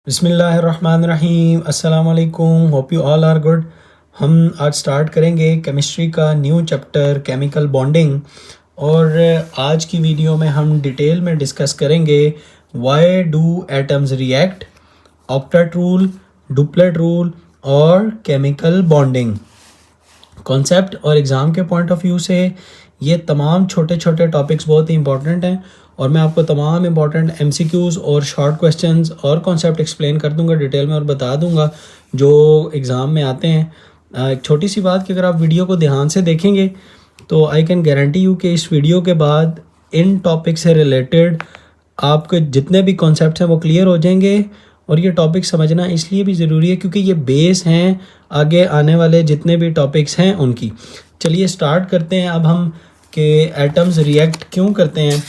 बिस्मिल्लाहिर्रहमानिर्रहीम, अस्सलाम वालेकुम, hope you all are good. हम आज स्टार्ट करेंगे केमिस्ट्री का न्यू चैप्टर केमिकल बॉन्डिंग। और आज की वीडियो में हम डिटेल में डिस्कस करेंगे why do atoms react, octet rule, duplet rule और केमिकल बॉन्डिंग। कॉन्सेप्ट और एग्ज़ाम के पॉइंट ऑफ व्यू से ये तमाम छोटे छोटे टॉपिक्स बहुत ही इंपॉर्टेंट हैं और मैं आपको तमाम इंपॉर्टेंट MCQs और शॉर्ट क्वेश्चंस और कॉन्सेप्ट एक्सप्लेन कर दूंगा डिटेल में और बता दूंगा जो एग्ज़ाम में आते हैं। एक छोटी सी बात कि अगर आप वीडियो को ध्यान से देखेंगे तो आई कैन गारंटी यू कि इस वीडियो के बाद इन टॉपिक से रिलेटेड आपके जितने भी कॉन्सेप्ट हैं वो क्लियर हो जाएंगे। और ये टॉपिक समझना इसलिए भी ज़रूरी है क्योंकि ये बेस हैं आगे आने वाले जितने भी टॉपिक्स हैं उनकी। चलिए स्टार्ट करते हैं अब हम कि एटम्स रिएक्ट क्यों करते हैं।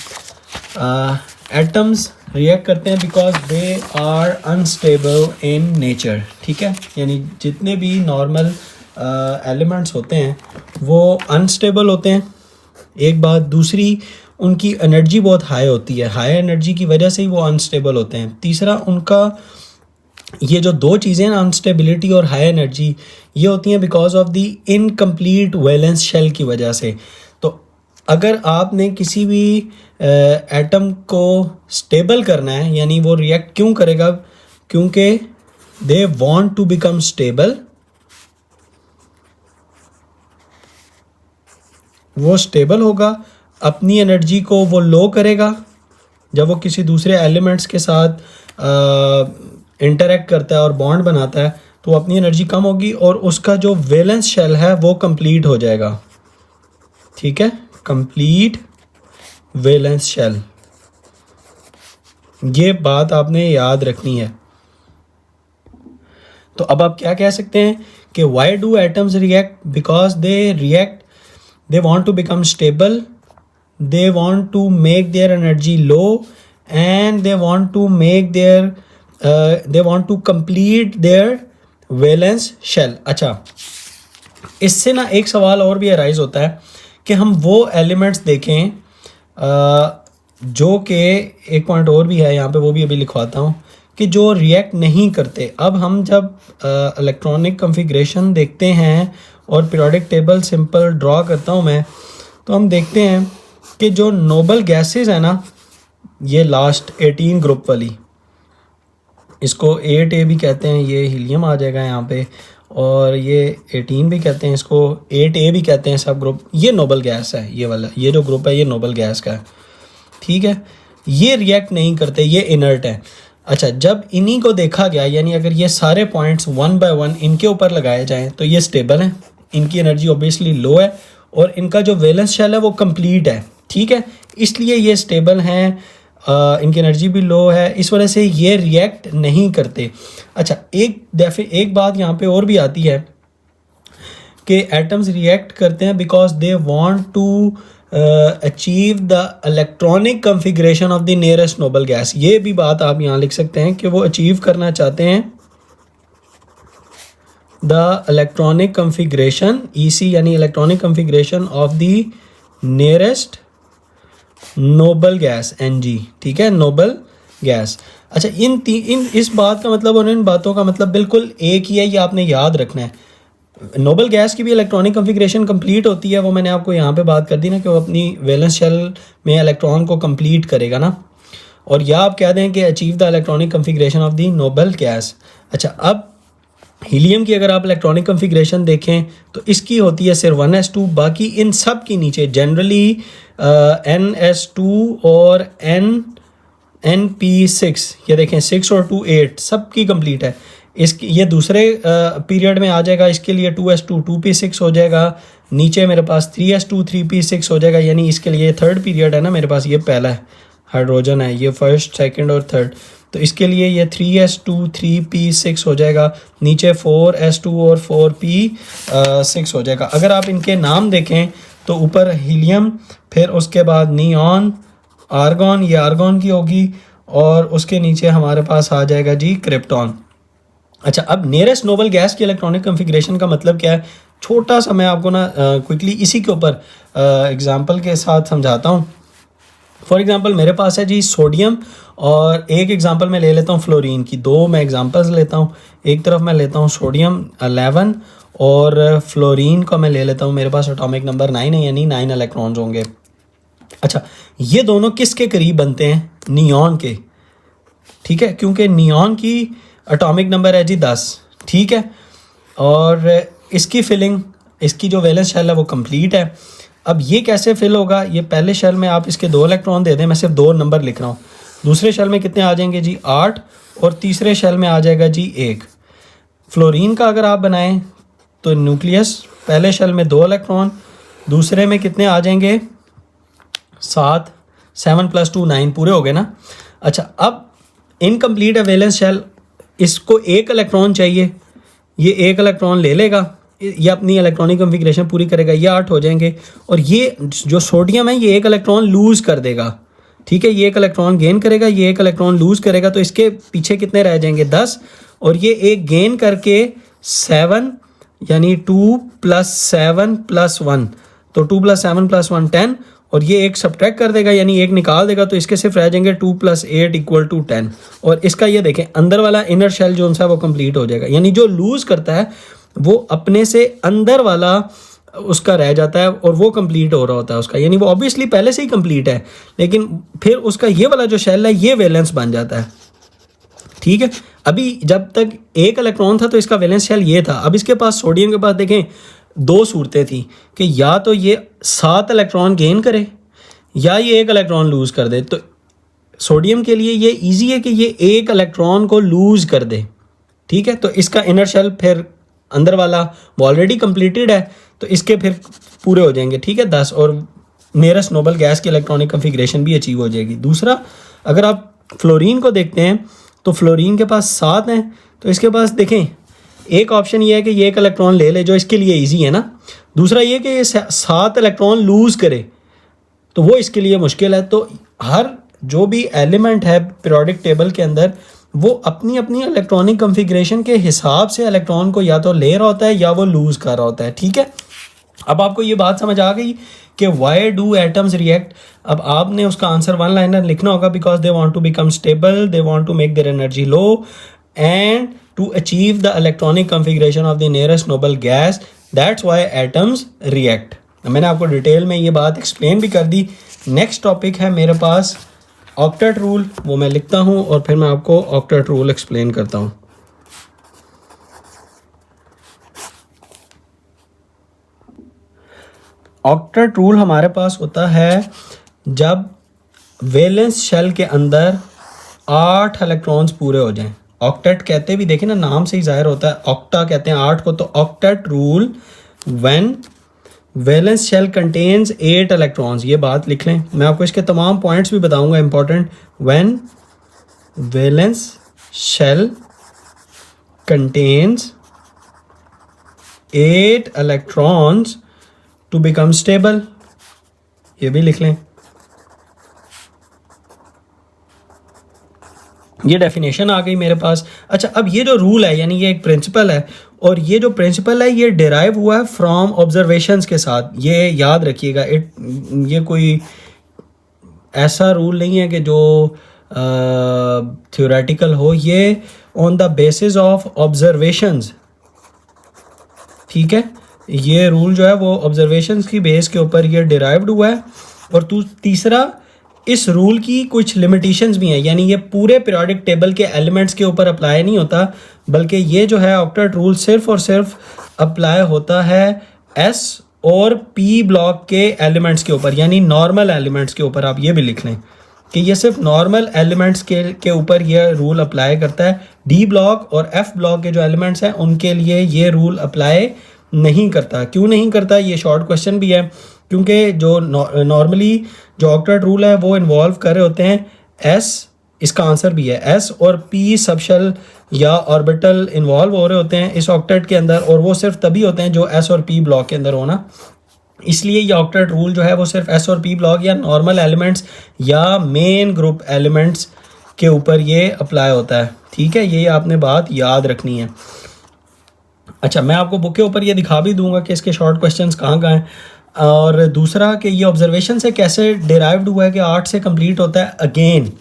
एटम्स रिएक्ट करते हैं because they are unstable in nature. ठीक है, यानी जितने भी नॉर्मल एलिमेंट्स होते हैं वो अनस्टेबल होते हैं। एक बात, दूसरी उनकी एनर्जी बहुत हाई होती है, हाई एनर्जी की वजह से ही वो अनस्टेबल होते हैं। तीसरा, उनका ये जो दो चीज़ें हैं अनस्टेबिलिटी और हाई एनर्जी, ये होती हैं because of the incomplete valence shell की वजह से। तो अगर आपने किसी भी एटम को स्टेबल करना है, यानी वो रिएक्ट क्यों करेगा, क्योंकि they want to become stable, वो स्टेबल होगा, अपनी एनर्जी को वो लो करेगा जब वो किसी दूसरे एलिमेंट्स के साथ इंटरेक्ट करता है और बॉन्ड बनाता है तो अपनी एनर्जी कम होगी और उसका जो वैलेंस शेल है वो कंप्लीट हो जाएगा। ठीक है, कंप्लीट वैलेंस शेल, ये बात आपने याद रखनी है। तो अब आप क्या कह सकते हैं कि why do atoms react, because they react, they want to become stable, they want to make their energy low and they want to make their they want to complete their valence shell। अच्छा, इससे ना एक सवाल और भी arise होता है कि हम वो एलिमेंट्स देखें जो कि एक पॉइंट और भी है यहाँ पे, वो भी अभी लिखवाता हूँ कि जो रिएक्ट नहीं करते। अब हम जब इलेक्ट्रॉनिक कॉन्फ़िगरेशन देखते हैं और पीरियोडिक टेबल सिंपल ड्रॉ करता हूँ मैं, तो हम देखते हैं कि जो नोबल गैसेस है ना, ये लास्ट 18 ग्रुप वाली, इसको 8A भी कहते हैं, ये हीलियम आ जाएगा यहाँ पे, और ये 18 भी कहते हैं, इसको 8A भी कहते हैं सब ग्रुप। ये नोबल गैस है, ये वाला, ये जो ग्रुप है ये नोबल गैस का है। ठीक है, ये रिएक्ट नहीं करते, ये इनर्ट है। अच्छा, जब इन्हीं को देखा गया, यानी अगर ये सारे पॉइंट्स वन बाय वन इनके ऊपर लगाए जाएँ तो ये स्टेबल हैं, इनकी एनर्जी ऑब्वियसली लो है और इनका जो वैलेंस शेल है वो कंप्लीट है। ठीक है, इसलिए ये स्टेबल हैं, इनकी एनर्जी भी लो है, इस वजह से ये रिएक्ट नहीं करते। अच्छा, एक बात यहाँ पे और भी आती है कि एटम्स रिएक्ट करते हैं because they want to achieve the electronic configuration of the nearest noble gas. ये भी बात आप यहाँ लिख सकते हैं कि वो अचीव करना चाहते हैं द इलेक्ट्रॉनिक कॉन्फ़िगरेशन, EC यानी electronic configuration of the nearest noble gas, NG। ठीक है, नोबल गैस। अच्छा, इस बात का मतलब और इन बातों का मतलब बिल्कुल एक ही है, ये आपने याद रखना है। नोबल गैस की भी इलेक्ट्रॉनिक कॉन्फ़िगरेशन कंप्लीट होती है, वो मैंने आपको यहाँ पे बात कर दी ना कि वो अपनी वैलेंस शेल में इलेक्ट्रॉन को कंप्लीट करेगा ना, और या आप कह दें कि achieve the electronic configuration of the noble gas. अच्छा, अब हीलियम की अगर आप इलेक्ट्रॉनिक कॉन्फ़िगरेशन देखें तो इसकी होती है सिर्फ 1s2, बाकी इन सब की नीचे जनरली NS2 और NP6, ये देखें 6 और 2 8 सबकी कंप्लीट है। इसकी ये दूसरे पीरियड में आ जाएगा, इसके लिए 2s2 2p6 हो जाएगा, नीचे मेरे पास 3s2 3p6 हो जाएगा, यानी इसके लिए थर्ड पीरियड है ना मेरे पास, ये पहला है हाइड्रोजन है, ये फर्स्ट सेकंड और थर्ड, तो इसके लिए ये 3s2 3p6 हो जाएगा, नीचे 4s2 और 4p6 हो जाएगा। अगर आप इनके नाम देखें तो ऊपर हीलियम, फिर उसके बाद नियॉन, आर्गॉन, ये आर्गॉन की होगी, और उसके नीचे हमारे पास आ जाएगा जी क्रिप्टॉन। अच्छा, अब नियरेस्ट नोबल गैस की इलेक्ट्रॉनिक कॉन्फ़िगरेशन का मतलब क्या है, छोटा सा मैं आपको ना क्विकली इसी के ऊपर एग्जांपल के साथ समझाता हूँ। फॉर एग्जांपल मेरे पास है जी सोडियम, और एक एग्जांपल मैं ले लेता हूँ फ्लोरीन की, दो मैं एग्जांपल्स लेता हूँ। एक तरफ मैं लेता हूँ सोडियम 11 और फ्लोरीन का मैं ले लेता हूँ, मेरे पास एटॉमिक नंबर 9 है, यानी 9 इलेक्ट्रॉन्स होंगे। अच्छा, ये दोनों किसके करीब बनते हैं? नियॉन के, ठीक है, क्योंकि नियॉन की एटॉमिक नंबर है जी 10, ठीक है, और इसकी फिलिंग, इसकी जो वैलेंस शेल है वो कंप्लीट है। अब ये कैसे फिल होगा? ये पहले शेल में आप इसके 2 इलेक्ट्रॉन दे दें, मैं सिर्फ 2 नंबर लिख रहा हूँ। दूसरे शेल में कितने आ जाएंगे जी? 8, और तीसरे शेल में आ जाएगा जी 1। फ्लोरीन का अगर आप बनाएं तो न्यूक्लियस, पहले शेल में 2 इलेक्ट्रॉन, दूसरे में कितने आ जाएंगे? 7, 7 + 2 9 पूरे हो गए ना। अच्छा, अब इनकम्प्लीट है वैलेंस शेल, इसको 1 इलेक्ट्रॉन चाहिए, ये 1 इलेक्ट्रॉन ले लेगा, ये अपनी इलेक्ट्रॉनिक कॉन्फ़िगरेशन पूरी करेगा, ये 8 हो जाएंगे, और ये जो सोडियम है ये 1 इलेक्ट्रॉन लूज़ कर देगा, ठीक है, ये 1 इलेक्ट्रॉन गेन करेगा, ये 1 इलेक्ट्रॉन लूज़ करेगा, तो इसके पीछे कितने रह जाएंगे? 10, और ये एक गेन करके 7, यानी 2 + 7 + 1, तो 2 + 7 + 1 10, और ये एक सब्ट्रैक्ट कर देगा, यानी एक निकाल देगा, तो इसके सिर्फ रह जाएंगे 2 + 8 = 10, और इसका ये देखें अंदर वाला इनर शेल जो सा वो कंप्लीट हो जाएगा, यानी जो लूज़ करता है वो अपने से अंदर वाला उसका रह जाता है और वो कंप्लीट हो रहा होता है उसका, यानी वो ऑब्वियसली पहले से ही कंप्लीट है, लेकिन फिर उसका ये वाला जो शेल है ये वैलेंस बन जाता है, ठीक है। अभी जब तक 1 इलेक्ट्रॉन था तो इसका वैलेंस शेल ये था। अब इसके पास, सोडियम के पास देखें 2 सूरतें थी कि या तो ये 7 इलेक्ट्रॉन गेन करे या ये 1 इलेक्ट्रॉन लूज़ कर दे। तो सोडियम के लिए ये इजी है कि ये 1 इलेक्ट्रॉन को लूज़ कर दे, ठीक है, तो इसका इनर शेल फिर अंदर वाला वो ऑलरेडी कंप्लीटेड है, तो इसके फिर पूरे हो जाएंगे, ठीक है, 10, और नियरेस्ट नोबल गैस की इलेक्ट्रॉनिक कॉन्फ़िगरेशन भी अचीव हो जाएगी। दूसरा, अगर आप फ्लोरीन को देखते हैं तो फ्लोरीन के पास 7 हैं, तो इसके पास देखें एक ऑप्शन ये है कि ये 1 इलेक्ट्रॉन ले ले, जो इसके लिए इजी है ना। दूसरा ये कि ये 7 इलेक्ट्रॉन लूज़ करे, तो वो इसके लिए मुश्किल है। तो हर जो भी एलिमेंट है पीरियोडिक टेबल के अंदर, वो अपनी अपनी इलेक्ट्रॉनिक कॉन्फ़िगरेशन के हिसाब से इलेक्ट्रॉन को या तो ले रहा होता है या वो लूज़ कर रहा होता है, ठीक है। अब आपको ये बात समझ आ गई कि वाई डू एटम्स रिएक्ट। अब आपने उसका आंसर 1 लाइनर लिखना होगा, because they want to become stable, they want to make their energy low, and to achieve the electronic configuration of the nearest noble gas, that's why atoms react. मैंने आपको detail में ये बात explain भी कर दी। Next topic है मेरे पास octet rule, वो मैं लिखता हूँ और फिर मैं आपको ऑक्टेट रूल एक्सप्लेन करता हूँ। ऑक्टेट रूल हमारे पास होता है जब वैलेंस शेल के अंदर 8 इलेक्ट्रॉन्स पूरे हो जाएं। ऑक्टेट कहते भी देखें ना, नाम से ही जाहिर होता है, ऑक्टा कहते हैं 8 को, तो octet rule when valence shell contains 8 electrons, ये बात लिख लें। मैं आपको इसके तमाम पॉइंट्स भी बताऊंगा important. When valence shell contains 8 electrons to become stable, ये भी लिख लें। ये डेफिनेशन आ गई मेरे पास। अच्छा, अब ये जो रूल है, यानी ये एक प्रिंसिपल है, और ये जो प्रिंसिपल है ये डिराइव हुआ है फ्रॉम ऑब्जर्वेशंस के साथ, ये याद रखिएगा। ये कोई ऐसा रूल नहीं है कि जो थ्योरेटिकल हो, ये on the basis of observations, ठीक है। ये रूल जो है वो ऑब्जर्वेशंस की बेस के ऊपर ये डिराइव्ड हुआ है। और तीसरा, इस रूल की कुछ लिमिटेशंस भी हैं, यानी ये पूरे पीरियोडिक टेबल के एलिमेंट्स के ऊपर अप्लाई नहीं होता, बल्कि ये जो है ऑक्टेट रूल सिर्फ और सिर्फ अप्लाई होता है एस और पी ब्लॉक के एलिमेंट्स के ऊपर, यानी नॉर्मल एलिमेंट्स के ऊपर। आप ये भी लिख लें कि ये सिर्फ नॉर्मल एलिमेंट्स के ऊपर ये रूल अप्लाई करता है। डी ब्लॉक और एफ ब्लॉक के जो एलिमेंट्स हैं उनके लिए ये रूल अप्लाई नहीं करता। क्यों नहीं करता, ये शॉर्ट क्वेश्चन भी है, क्योंकि जो नॉर्मली जो ऑक्टेट रूल है वो इन्वॉल्व कर रहे होते हैं एस, इसका आंसर भी है एस और पी सबशेल या ऑर्बिटल इन्वॉल्व हो रहे होते हैं इस ऑक्टेट के अंदर, और वो सिर्फ तभी होते हैं जो एस और पी ब्लॉक के अंदर होना। इसलिए ये ऑक्टेट रूल जो है वो सिर्फ एस और पी ब्लॉक या नॉर्मल एलिमेंट्स या मेन ग्रुप एलिमेंट्स के ऊपर ये अप्लाई होता है, ठीक है। ये आपने बात याद रखनी है। अच्छा, मैं आपको बुक के ऊपर ये दिखा भी दूंगा कि इसके शॉर्ट क्वेश्चंस कहाँ हैं। और दूसरा कि ये ऑब्जर्वेशन से कैसे डिराइव्ड हुआ है कि 8 से कंप्लीट होता है, अगेन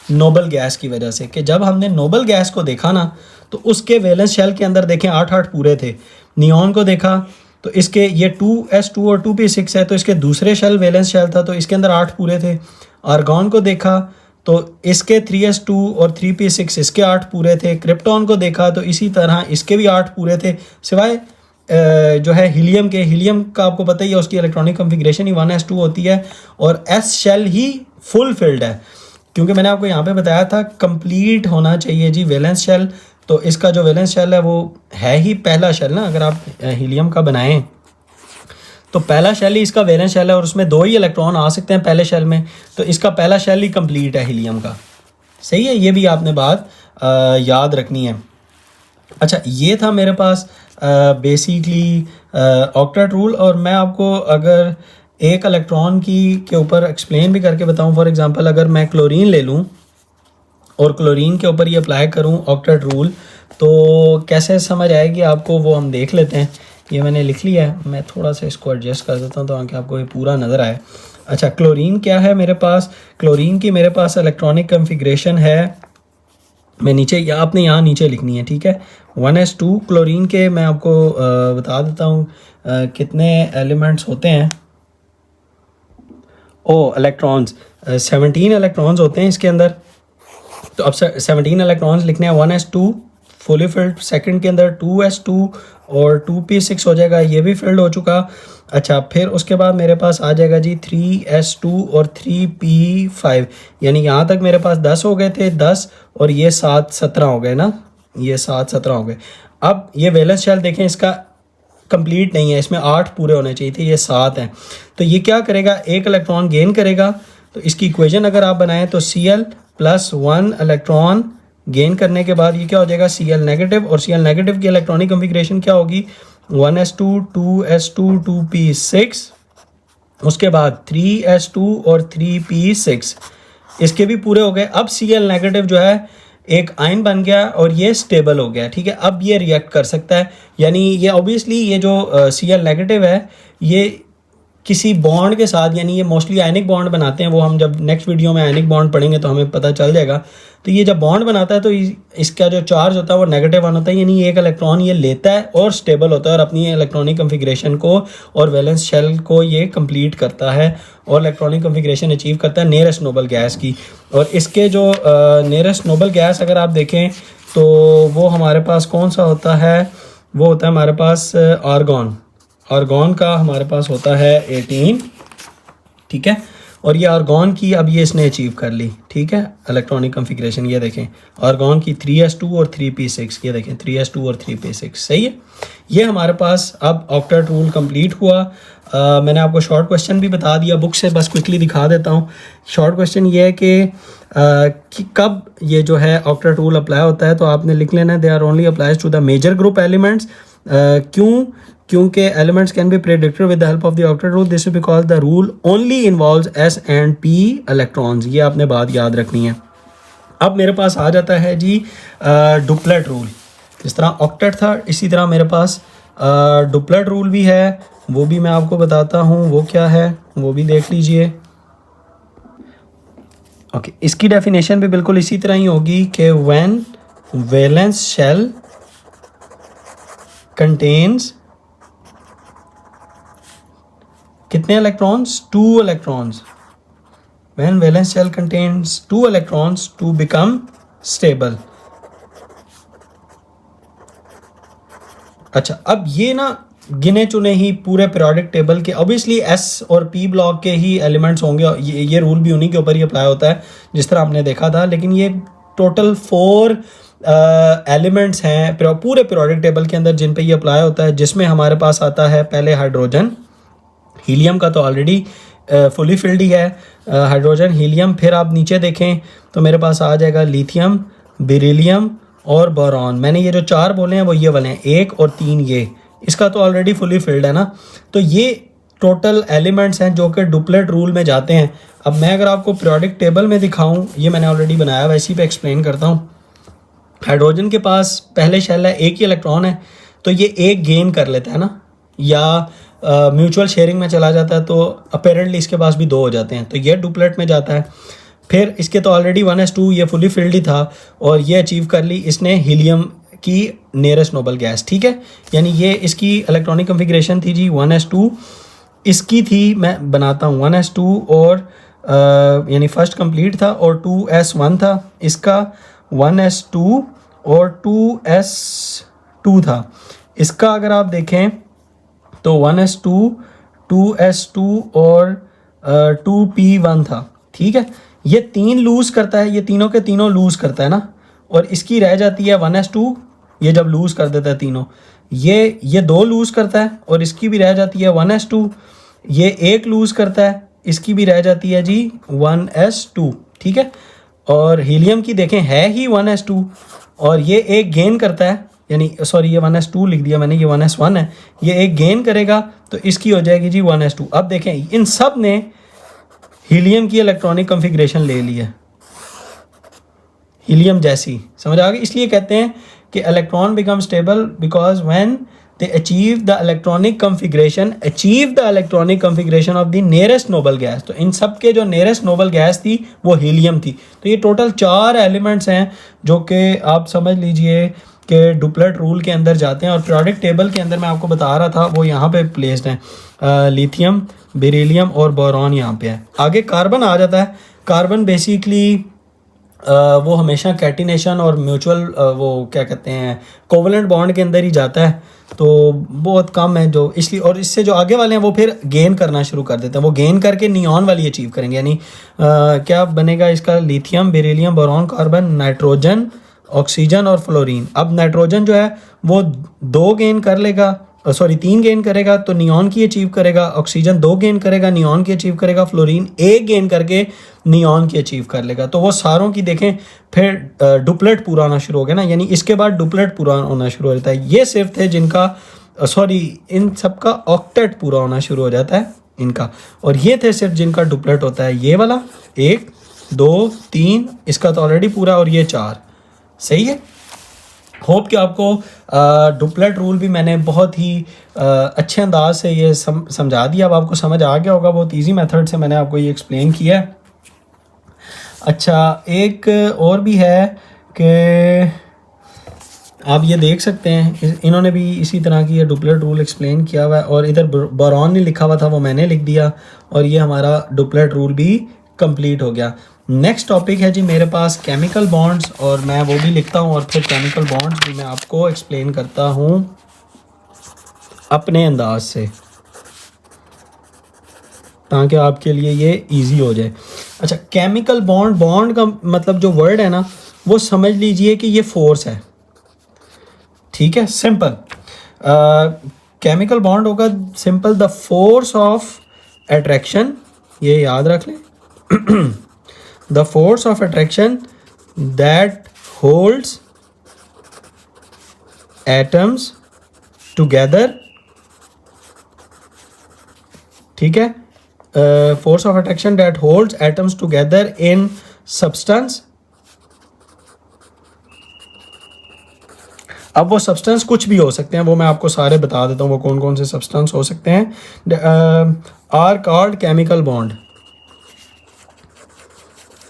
नोबल गैस की वजह से, कि जब हमने नोबल गैस को देखा ना तो उसके वैलेंस शेल के अंदर देखें 8 पूरे थे। नियॉन को देखा तो इसके ये 2s2 और 2p6 है, तो इसके दूसरे शेल वैलेंस शेल था तो इसके अंदर 8 पूरे थे। आर्गॉन को देखा तो इसके 3s2 और 3p6 इसके 8 पूरे थे। क्रिप्टॉन को देखा तो इसी तरह इसके भी 8 पूरे थे, सिवाय जो है हीलियम के। हीलियम का आपको पता ही है, उसकी इलेक्ट्रॉनिक कॉन्फ़िगरेशन ही 1s2 होती है और s शेल ही फुल फिल्ड है, क्योंकि मैंने आपको यहाँ पे बताया था कंप्लीट होना चाहिए जी वैलेंस शेल। तो इसका जो वैलेंस शेल है वो है ही पहला शेल ना, अगर आप हीलियम का बनाएं तो पहला शेल ही इसका वैलेंस शेल है और उसमें 2 ही इलेक्ट्रॉन आ सकते हैं पहले शेल में, तो इसका पहला शेल ही कंप्लीट है हीलियम का। सही है, ये भी आपने बात याद रखनी है। अच्छा, ये था मेरे पास बेसिकली ऑक्टेट रूल। और मैं आपको अगर एक इलेक्ट्रॉन के ऊपर एक्सप्लेन भी करके बताऊं, फॉर एग्जांपल अगर मैं क्लोरीन ले लूं और क्लोरीन के ऊपर ये अप्लाई करूं ऑक्टेट रूल, तो कैसे समझ आएगी आपको वो हम देख लेते हैं। ये मैंने लिख लिया है, मैं थोड़ा सा इसको एडजस्ट कर देता हूं ताकि आपको ये पूरा नज़र आए। अच्छा, क्लोरीन क्या है मेरे पास, क्लोरीन की मेरे पास इलेक्ट्रॉनिक कन्फिग्रेशन है, मैं नीचे या आपने यहाँ नीचे लिखनी है, ठीक है। 1s2 क्लोरीन के मैं आपको बता देता हूँ कितने एलिमेंट्स होते हैं। इलेक्ट्रॉन्स 17 इलेक्ट्रॉन्स होते हैं इसके अंदर। तो अब 17 इलेक्ट्रॉन्स लिखने हैं। 1s2 फुली फिल्ड, सेकंड के अंदर 2s2 और 2p6 हो जाएगा, ये भी फिल्ड हो चुका। अच्छा, फिर उसके बाद मेरे पास आ जाएगा जी 3s2 और 3p5, यानी यहाँ तक मेरे पास 10 हो गए थे, 10 और ये 7 17 हो गए ना, ये 7 17 हो गए। अब ये वैलेंस शेल देखें, इसका कंप्लीट नहीं है, इसमें 8 पूरे होने चाहिए थे, ये 7 हैं। तो ये क्या करेगा, एक इलेक्ट्रॉन गेन करेगा। तो इसकी इक्वेशन अगर आप बनाएं तो Cl प्लस 1 इलेक्ट्रॉन गेन करने के बाद ये क्या हो जाएगा, Cl नेगेटिव, और Cl नेगेटिव की इलेक्ट्रॉनिक कॉन्फ़िगरेशन क्या होगी, 1s2 2s2 2p6, उसके बाद 3s2 और 3p6, इसके भी पूरे हो गए। अब Cl नेगेटिव जो है एक आयन बन गया और ये स्टेबल हो गया, ठीक है। अब ये रिएक्ट कर सकता है, यानी ये ऑब्वियसली ये जो Cl नेगेटिव है ये किसी बॉन्ड के साथ, यानी ये मोस्टली आयनिक बॉन्ड बनाते हैं, वो हम जब नेक्स्ट वीडियो में आयनिक बॉन्ड पढ़ेंगे तो हमें पता चल जाएगा। तो ये जब बॉन्ड बनाता है तो इसका जो चार्ज होता है वो नेगेटिव वन होता है, यानी एक इलेक्ट्रॉन ये लेता है और स्टेबल होता है और अपनी इलेक्ट्रॉनिक कॉन्फ़िगरेशन को और वैलेंस शेल को ये कंप्लीट करता है और इलेक्ट्रॉनिक कॉन्फ़िगरेशन अचीव करता है नियरेस्ट नोबल गैस की। और इसके जो नियरेस्ट नोबल गैस अगर आप देखें तो वो हमारे पास कौन सा होता है, वो होता है हमारे पास आर्गॉन। आर्गॉन का हमारे पास होता है 18, ठीक है। और ये आर्गॉन की अब ये इसने अचीव कर ली, ठीक है, इलेक्ट्रॉनिक कॉन्फ़िगरेशन। ये देखें आर्गॉन की 3s2 और 3p6, ये देखें 3s2 और 3p6, सही है। ये हमारे पास अब ऑक्टेट रूल कंप्लीट हुआ। मैंने आपको शॉर्ट क्वेश्चन भी बता दिया बुक से, बस क्विकली दिखा देता हूँ। शॉर्ट क्वेश्चन ये है कि कब ये जो है ऑक्टेट रूल अप्लाई होता है, तो आपने लिख लेना they are only applies to the major group elements. क्योंकि elements can be predicted with the help of the octet rule, this is because the rule only involves s and p electrons. ये आपने बात याद रखनी है। अब मेरे पास आ जाता है जी डुप्लेट रूल। जिस तरह ऑक्टेट था इसी तरह मेरे पास डुप्लेट रूल भी है, वो भी मैं आपको बताता हूँ वो क्या है, वो भी देख लीजिए। ओके, इसकी डेफिनेशन भी बिल्कुल इसी तरह ही होगी कि व्हेन वैलेंस शेल कंटेन्स कितने electrons, 2 electrons. When valence shell contains 2 electrons to become stable. अच्छा, अब ये ना गिने चुने ही पूरे पीरियोडिक टेबल के ऑब्वियसली s और p ब्लॉक के ही एलिमेंट्स होंगे, ये रूल भी उन्हीं के ऊपर ही अप्लाई होता है जिस तरह हमने देखा था। लेकिन ये टोटल 4 एलिमेंट्स हैं पूरे पीरियोडिक टेबल के अंदर जिन पे ये अप्लाई होता है, जिसमें हमारे पास आता है पहले हाइड्रोजन। हीलियम का तो ऑलरेडी फुली फिल्ड ही है, हाइड्रोजन हीलियम। फिर आप नीचे देखें तो मेरे पास आ जाएगा लिथियम, बेरिलियम और बोरॉन। मैंने ये जो 4 बोले हैं वो ये वाले हैं, 1 और 3, ये इसका तो ऑलरेडी फुली फिल्ड है ना। तो ये टोटल एलिमेंट्स हैं जो कि डुप्लेट रूल में जाते हैं। अब मैं अगर आपको पीरियोडिक टेबल में दिखाऊं, ये मैंने ऑलरेडी बनाया, वैसे ही पे एक्सप्लेन करता हूँ। हाइड्रोजन के पास पहले शेल है, 1 ही इलेक्ट्रॉन है, तो ये 1 गेन कर लेता है ना, या म्यूचुअल शेयरिंग में चला जाता है तो अपेरेंटली इसके पास भी 2 हो जाते हैं, तो ये डुप्लेट में जाता है। फिर इसके तो ऑलरेडी 1s2 ये फुली फिल्ड ही था और ये अचीव कर ली इसने हीलियम की नियरेस्ट नोबल गैस, ठीक है। यानी ये इसकी इलेक्ट्रॉनिक कन्फिग्रेशन थी जी 1s2, इसकी थी, मैं बनाता हूँ 1s2 और यानी फर्स्ट कंप्लीट था और 2s1 था, इसका 1s2 और 2s2 था। इसका अगर आप देखें तो 1s2 2s2 और 2p1 था, ठीक है। ये 3 लूज़ करता है, ये तीनों के तीनों लूज़ करता है ना, और इसकी रह जाती है 1s2, ये जब लूज़ कर देता है तीनों, ये 2 लूज़ करता है और इसकी भी रह जाती है 1s2, ये 1 लूज़ करता है, इसकी भी रह जाती है जी 1s2, ठीक है। और हीलियम की देखें है ही 1s2 और ये 1 गेन करता है, यानी सॉरी ये 1s2 लिख दिया मैंने, ये 1s1 है, ये 1 गेन करेगा तो इसकी हो जाएगी जी 1s2। अब देखें इन सब ने हीलियम की इलेक्ट्रॉनिक कॉन्फ़िगरेशन ले ली है, हीलियम जैसी, समझ आ गई। इसलिए कहते हैं कि electron become stable because when they achieve the electronic configuration of the nearest noble gas। तो इन सब के जो nearest noble gas थी वो हीलियम थी। तो ये टोटल 4 एलिमेंट्स हैं जो कि आप समझ लीजिए कि डुप्लेट रूल के अंदर जाते हैं और पीरियोडिक टेबल के अंदर मैं आपको बता रहा था वो यहाँ पे प्लेस्ड हैं, लिथियम, बेरिलियम और बोरॉन यहाँ पे है। आगे कार्बन आ जाता है। कार्बन बेसिकली वो हमेशा कैटिनेशन और म्यूचुअल वो क्या कहते हैं कोवलेंट बॉन्ड के अंदर ही जाता है, तो बहुत कम है जो, इसलिए, और इससे जो आगे वाले हैं वो फिर गेन करना शुरू कर देते हैं, वो गेन करके नियॉन वाली अचीव करेंगे। यानी क्या बनेगा इसका, lithium, beryllium, boron, carbon, nitrogen, oxygen और फ्लोरीन। अब नाइट्रोजन जो है वो 2 गेन कर लेगा, सॉरी 3 गेन करेगा तो नियॉन की अचीव करेगा, ऑक्सीजन 2 गेन करेगा नियॉन की अचीव करेगा, फ्लोरीन 1 गेन करके नियॉन की अचीव कर लेगा। तो वो सारों की देखें फिर डुप्लेट पूरा होना शुरू हो गया ना, यानी इसके बाद डुप्लेट पूरा होना शुरू हो जाता है। ये सिर्फ थे जिनका सॉरी इन सब का ऑक्टेट पूरा होना शुरू हो जाता है इनका, और ये थे सिर्फ जिनका डुप्लेट होता है, ये वाला 1 2 3, इसका तो ऑलरेडी पूरा, और ये 4, सही है। होप कि आपको डुप्लेट रूल भी मैंने बहुत ही अच्छे अंदाज से ये समझा दिया, अब आपको समझ आ गया होगा, बहुत इजी मेथड से मैंने आपको ये एक्सप्लेन किया है। अच्छा एक और भी है कि आप ये देख सकते हैं, इन्होंने भी इसी तरह की ये डुप्लेट रूल एक्सप्लेन किया हुआ है, और इधर बोरॉन नहीं लिखा हुआ था वो मैंने लिख दिया, और ये हमारा डुप्लेट रूल भी कंप्लीट हो गया। नेक्स्ट टॉपिक है जी मेरे पास केमिकल बॉन्ड्स, और मैं वो भी लिखता हूँ और फिर केमिकल बॉन्ड्स भी मैं आपको एक्सप्लेन करता हूँ अपने अंदाज से, ताकि आपके लिए ये इजी हो जाए। अच्छा केमिकल बॉन्ड, बॉन्ड का मतलब जो वर्ड है ना वो समझ लीजिए कि ये फोर्स है, ठीक है, सिंपल। केमिकल बॉन्ड होगा simple the force of attraction, ये याद रख लें the force of attraction that holds atoms together, ठीक है, force of attraction that holds atoms together in substance। अब वो सब्सटेंस कुछ भी हो सकते हैं, वो मैं आपको सारे बता देता हूँ वो कौन कौन से सब्सटेंस हो सकते हैं। Are called chemical bond,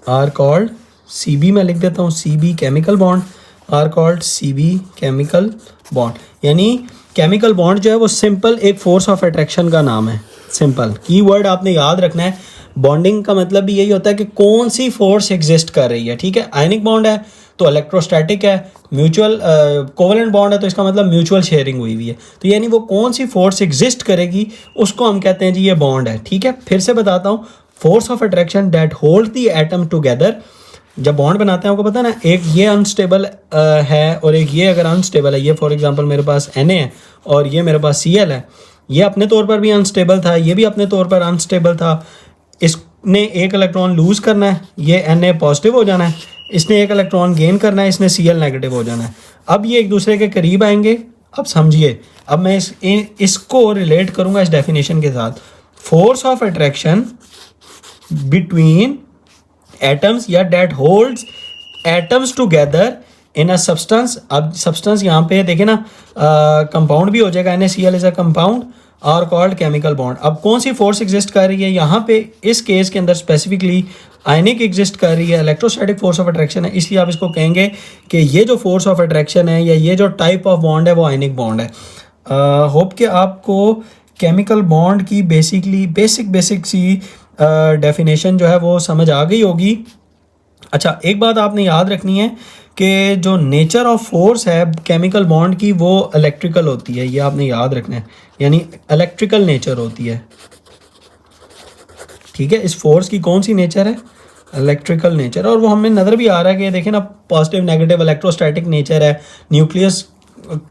are called CB, मैं लिख देता हूँ CB chemical bond, are called CB chemical bond. यानी केमिकल बॉन्ड जो है वो सिंपल एक फोर्स ऑफ अट्रैक्शन का नाम है, सिंपल कीवर्ड आपने याद रखना है। बॉन्डिंग का मतलब भी यही होता है कि कौन सी फोर्स एग्जिस्ट कर रही है, ठीक है। आयनिक बॉन्ड है तो इलेक्ट्रोस्टैटिक है, म्यूचुअल कोवलेंट बॉन्ड है तो इसका मतलब म्यूचुअल शेयरिंग हुई हुई है, तो यानी वो कौन सी फोर्स एग्जिस्ट करेगी उसको हम कहते हैं जी ये बॉन्ड है, ठीक है। फिर से बताता हूँ, force of attraction that hold the atom together. जब बॉन्ड बनाते हैं आपको पता है ना, एक ये अनस्टेबल है और एक ये अगर अनस्टेबल है, ये फॉर एग्जांपल मेरे पास Na है और ये मेरे पास Cl है, ये अपने तौर पर भी अनस्टेबल था, ये भी अपने तौर पर अनस्टेबल था। इसने एक इलेक्ट्रॉन लूज करना है, ये Na पॉजिटिव हो जाना है, इसने एक इलेक्ट्रॉन गेन करना है, इसने Cl नेगेटिव हो जाना है। अब ये एक दूसरे के करीब आएंगे। अब समझिए, अब मैं इसको रिलेट करूंगा इस डेफिनेशन के साथ, force of attraction between atoms या that holds atoms together in a substance. अब सब्सटेंस यहाँ पे देखे ना, कंपाउंड भी हो जाएगा, NaCl is a compound, are called chemical bond. अब कौन सी फोर्स एग्जिस्ट कर रही है यहाँ पे, इस केस के अंदर स्पेसिफिकली आयनिक एग्जिस्ट कर रही है, इलेक्ट्रोस्टैटिक फोर्स ऑफ अट्रैक्शन है, इसलिए आप इसको कहेंगे कि ये जो फोर्स ऑफ अट्रैक्शन है या ये जो टाइप ऑफ बॉन्ड है वो आयनिक बॉन्ड है। होप कि आपको केमिकल बॉन्ड की बेसिक सी डेफिनेशन जो है वो समझ आ गई होगी। अच्छा, एक बात आपने याद रखनी है कि जो नेचर ऑफ फोर्स है केमिकल बॉन्ड की वो इलेक्ट्रिकल होती है, ये आपने याद रखना है, यानी इलेक्ट्रिकल नेचर होती है। ठीक है, इस फोर्स की कौन सी नेचर है, इलेक्ट्रिकल नेचर। और वो हमें नज़र भी आ रहा है कि देखें ना, पॉजिटिव नेगेटिव इलेक्ट्रोस्टैटिक नेचर है। न्यूक्लियस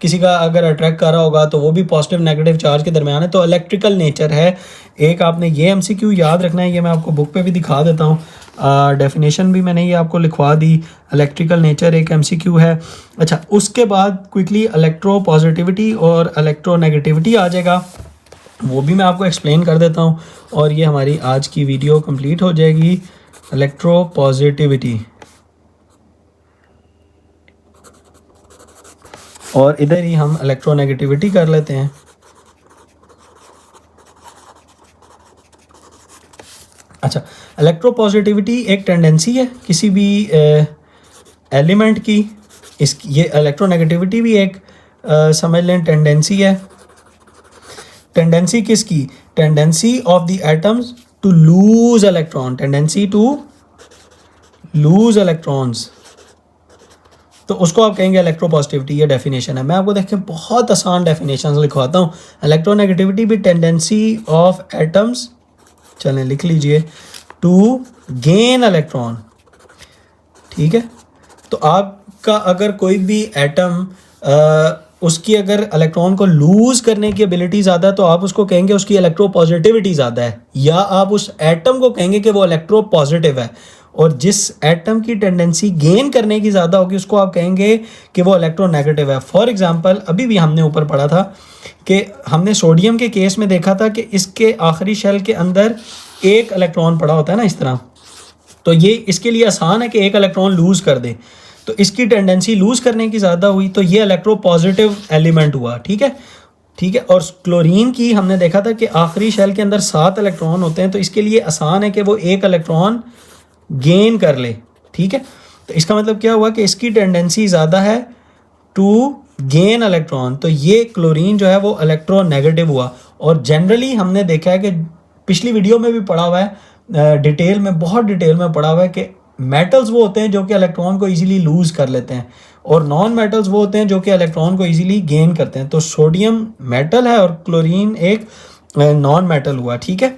किसी का अगर अट्रैक्ट कर रहा होगा तो वो भी पॉजिटिव नेगेटिव चार्ज के दरमियान है, तो इलेक्ट्रिकल नेचर है। एक आपने ये एमसीक्यू याद रखना है, ये मैं आपको बुक पे भी दिखा देता हूँ, डेफिनेशन भी मैंने ये आपको लिखवा दी। इलेक्ट्रिकल नेचर एक एमसीक्यू है। अच्छा, उसके बाद क्विकली इलेक्ट्रो पॉजिटिविटी और इलेक्ट्रो नेगेटिविटी आ जाएगा, वो भी मैं आपको एक्सप्लेन कर देता हूँ और ये हमारी आज की वीडियो कंप्लीट हो जाएगी। इलेक्ट्रो पॉजिटिविटी, और इधर ही हम इलेक्ट्रोनेगेटिविटी कर लेते हैं। अच्छा, इलेक्ट्रोपॉजिटिविटी एक टेंडेंसी है किसी भी एलिमेंट की, इस ये इलेक्ट्रोनेगेटिविटी भी एक समझ लें टेंडेंसी है। टेंडेंसी किसकी, tendency of the atoms to lose electron, tendency to lose electrons, तो उसको आप कहेंगे इलेक्ट्रोपॉजिटिविटी। ये डेफिनेशन है। मैं आपको देखें बहुत आसान डेफिनेशन लिखवाता हूँ। इलेक्ट्रोनेगेटिविटी भी टेंडेंसी ऑफ एटम्स, चलें लिख लीजिए, टू गेन इलेक्ट्रॉन। ठीक है, तो आपका अगर कोई भी एटम उसकी अगर इलेक्ट्रॉन को लूज करने की एबिलिटी ज़्यादा है तो आप उसको कहेंगे उसकी इलेक्ट्रोपॉजिटिविटी ज़्यादा है, या आप उस एटम को कहेंगे कि वो इलेक्ट्रोपॉजिटिव है। और जिस एटम की टेंडेंसी गेन करने की ज़्यादा होगी उसको आप कहेंगे कि वो इलेक्ट्रोनेगेटिव है। फॉर एग्जांपल, अभी भी हमने ऊपर पढ़ा था कि हमने सोडियम के केस में देखा था कि इसके आखिरी शेल के अंदर एक इलेक्ट्रॉन पड़ा होता है ना, इस तरह, तो ये इसके लिए आसान है कि एक इलेक्ट्रॉन लूज कर दे, तो इसकी टेंडेंसी लूज करने की ज़्यादा हुई तो ये इलेक्ट्रोपॉजिटिव एलिमेंट हुआ। ठीक है, ठीक है। और क्लोरीन की हमने देखा था कि आखिरी शेल के अंदर 7 इलेक्ट्रॉन होते हैं, तो इसके लिए आसान है कि वो एक इलेक्ट्रॉन गेन कर ले। ठीक है, तो इसका मतलब क्या हुआ कि इसकी टेंडेंसी ज़्यादा है टू गेन इलेक्ट्रॉन, तो ये क्लोरीन जो है वो इलेक्ट्रोनेगेटिव हुआ। और जनरली हमने देखा है कि पिछली वीडियो में भी पढ़ा हुआ है, डिटेल में, बहुत डिटेल में पढ़ा हुआ है कि मेटल्स वो होते हैं जो कि इलेक्ट्रॉन को इजीली लूज कर लेते हैं, और नॉन मेटल्स वो होते हैं जो कि इलेक्ट्रॉन को इजीली गेन करते हैं। तो सोडियम मेटल है और क्लोरीन एक नॉन मेटल हुआ। ठीक है,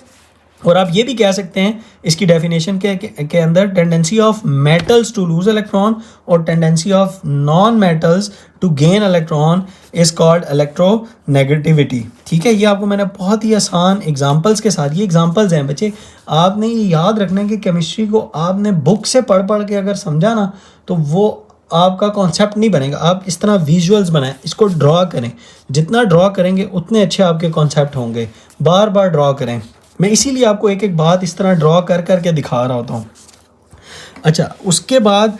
और आप ये भी कह सकते हैं इसकी डेफिनेशन के अंदर tendency of metals to lose electron और tendency of non metals to gain electron is called electronegativity. ठीक है, ये आपको मैंने बहुत ही आसान एग्जांपल्स के साथ, ये एग्जांपल्स हैं बच्चे, आपने ये याद रखना है कि केमिस्ट्री को आपने बुक से पढ़ पढ़ के अगर समझा ना तो वो आपका कॉन्सेप्ट नहीं बनेगा। आप इस तरह विजुअल्स बनाएं, इसको ड्रॉ करें, जितना ड्रॉ करेंगे उतने अच्छे आपके कॉन्सेप्ट होंगे। बार बार ड्रॉ करें, मैं इसीलिए आपको एक एक बात इस तरह ड्रॉ कर करके दिखा रहा होता हूँ। अच्छा, उसके बाद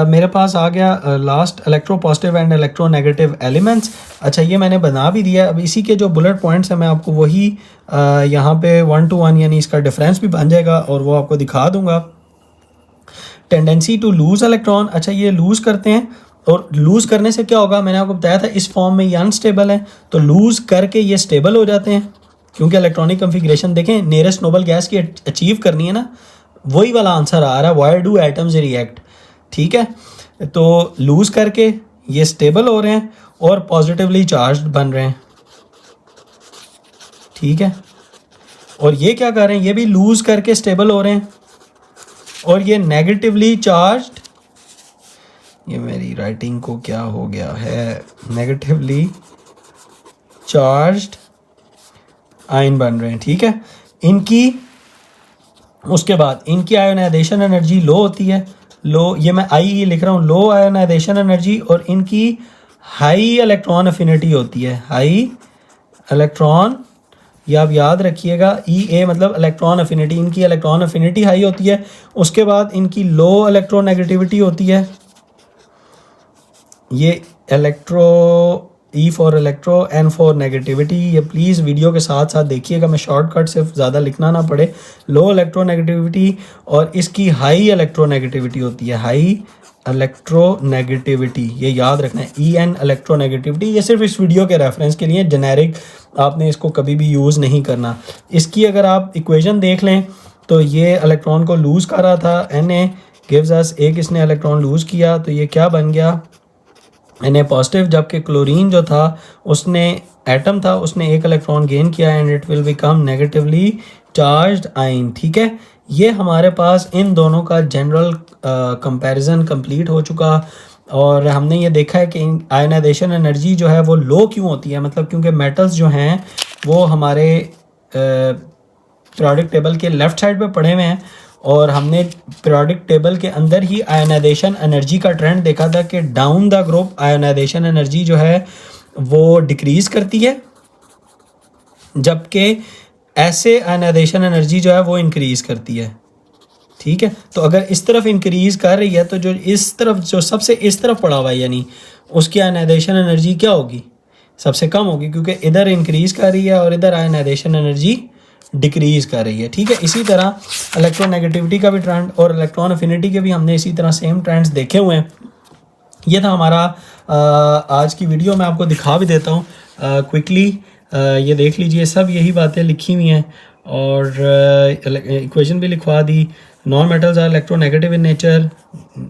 मेरे पास आ गया last electropositive and electronegative elements. अच्छा, ये मैंने बना भी दिया। अब इसी के जो बुलेट पॉइंट्स हैं मैं आपको वही यहाँ पे 1 to 1 यानी इसका डिफरेंस भी बन जाएगा और वो आपको दिखा दूंगा। टेंडेंसी टू लूज इलेक्ट्रॉन, अच्छा ये लूज करते हैं, और लूज करने से क्या होगा, मैंने आपको बताया था इस फॉर्म में ये अनस्टेबल है, तो लूज करके ये स्टेबल हो जाते हैं, क्योंकि इलेक्ट्रॉनिक कन्फिग्रेशन देखें, नियरेस्ट नोबल गैस की अचीव करनी है ना, वही वाला आंसर आ रहा है, व्हाई डू एटम्स रिएक्ट। ठीक है, तो लूज करके ये स्टेबल हो रहे हैं और पॉजिटिवली चार्ज बन रहे हैं। ठीक है, और ये क्या कर रहे हैं, ये भी लूज करके स्टेबल हो रहे हैं, और ये नेगेटिवली चार्ज्ड, ये मेरी राइटिंग को क्या हो गया है, नेगेटिवली चार्ज्ड आयन बन रहे हैं। ठीक है, इनकी उसके बाद इनकी आयोनाइजेशन एनर्जी लो होती है, लो, ये मैं आई लिख रहा हूँ, लो आयोनाइजेशन एनर्जी, और इनकी हाई इलेक्ट्रॉन अफिनिटी होती है, हाई इलेक्ट्रॉन, ये आप याद रखिएगा, ई मतलब इलेक्ट्रॉन अफिनिटी, इनकी इलेक्ट्रॉन अफिनिटी हाई होती है। उसके बाद इनकी लो इलेक्ट्रोनेगेटिविटी होती है, ये E for electro, N for negativity. ये प्लीज़ वीडियो के साथ साथ देखिएगा, मैं शॉर्टकट से ज़्यादा लिखना ना पड़े। लो इलेक्ट्रोनेगेटिविटी और इसकी हाई इलेक्ट्रोनेगेटिविटी होती है, हाई इलेक्ट्रोनेगेटिविटी, ये याद रखना है। ई एन इलेक्ट्रोनेगेटिविटी, ये सिर्फ इस वीडियो के रेफरेंस के लिए, जेनेरिक आपने इसको कभी भी यूज़ नहीं करना। इसकी अगर आप इक्वेशन देख लें तो ये इलेक्ट्रॉन को लूज़ कर रहा था, Na गिव्स अस, एक इसने इलेक्ट्रॉन लूज़ किया तो ये क्या बन गया, Na पॉजिटिव। जबकि क्लोरीन जो था उसने एटम था, उसने एक इलेक्ट्रॉन गेन किया and it will become negatively charged ion. ठीक है, ये हमारे पास इन दोनों का जनरल कंपैरिजन कंप्लीट हो चुका। और हमने ये देखा है कि आयनाइजेशन एनर्जी जो है वो लो क्यों होती है, मतलब क्योंकि मेटल्स जो हैं वो हमारे पीरियोडिक टेबल के लेफ़्ट साइड पे पड़े हुए हैं। और हमने पीरियोडिक टेबल के अंदर ही आयनाइजेशन एनर्जी का ट्रेंड देखा था कि down the group ionisation energy जो है वो डिक्रीज़ करती है, जबकि ऐसे आयनाइजेशन एनर्जी जो है वो इंक्रीज़ करती है। ठीक है, तो अगर इस तरफ इंक्रीज़ कर रही है तो जो इस तरफ, जो सबसे इस तरफ पड़ा हुआ है, यानी उसकी आयनाइजेशन एनर्जी क्या होगी, सबसे कम होगी, क्योंकि इधर इंक्रीज़ कर रही है और इधर आयनाइजेशन एनर्जी डिक्रीज़ कर रही है। ठीक है, इसी तरह इलेक्ट्रोनेगेटिविटी का भी ट्रेंड और इलेक्ट्रॉन अफिनिटी के भी हमने इसी तरह सेम ट्रेंड्स देखे हुए हैं। ये था हमारा आज की वीडियो। मैं आपको दिखा भी देता हूँ क्विकली, ये देख लीजिए, सब यही बातें लिखी हुई हैं और इक्वेशन भी लिखवा दी। Non metals are electronegative in nature,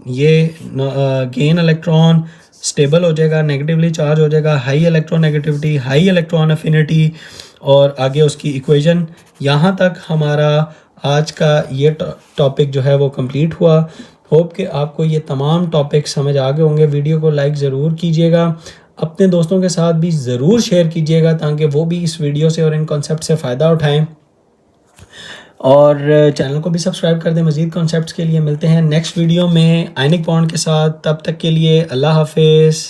ये गेन इलेक्ट्रॉन स्टेबल हो जाएगा, नेगेटिवली चार्ज हो जाएगा, high electronegativity, high electron affinity, और आगे उसकी इक्वेशन। यहाँ तक हमारा आज का ये टॉपिक जो है वो कंप्लीट हुआ। होप कि आपको ये तमाम टॉपिक समझ आ गए होंगे। वीडियो को लाइक ज़रूर कीजिएगा, अपने दोस्तों के साथ भी ज़रूर शेयर कीजिएगा ताकि वो भी इस वीडियो से और इन कॉन्सेप्ट से फ़ायदा उठाएं, और चैनल को भी सब्सक्राइब कर दें मज़ीद कॉन्सेप्ट्स के लिए। मिलते हैं नेक्स्ट वीडियो में आयनिक बॉन्ड के साथ, तब तक के लिए अल्लाह हाफिज़।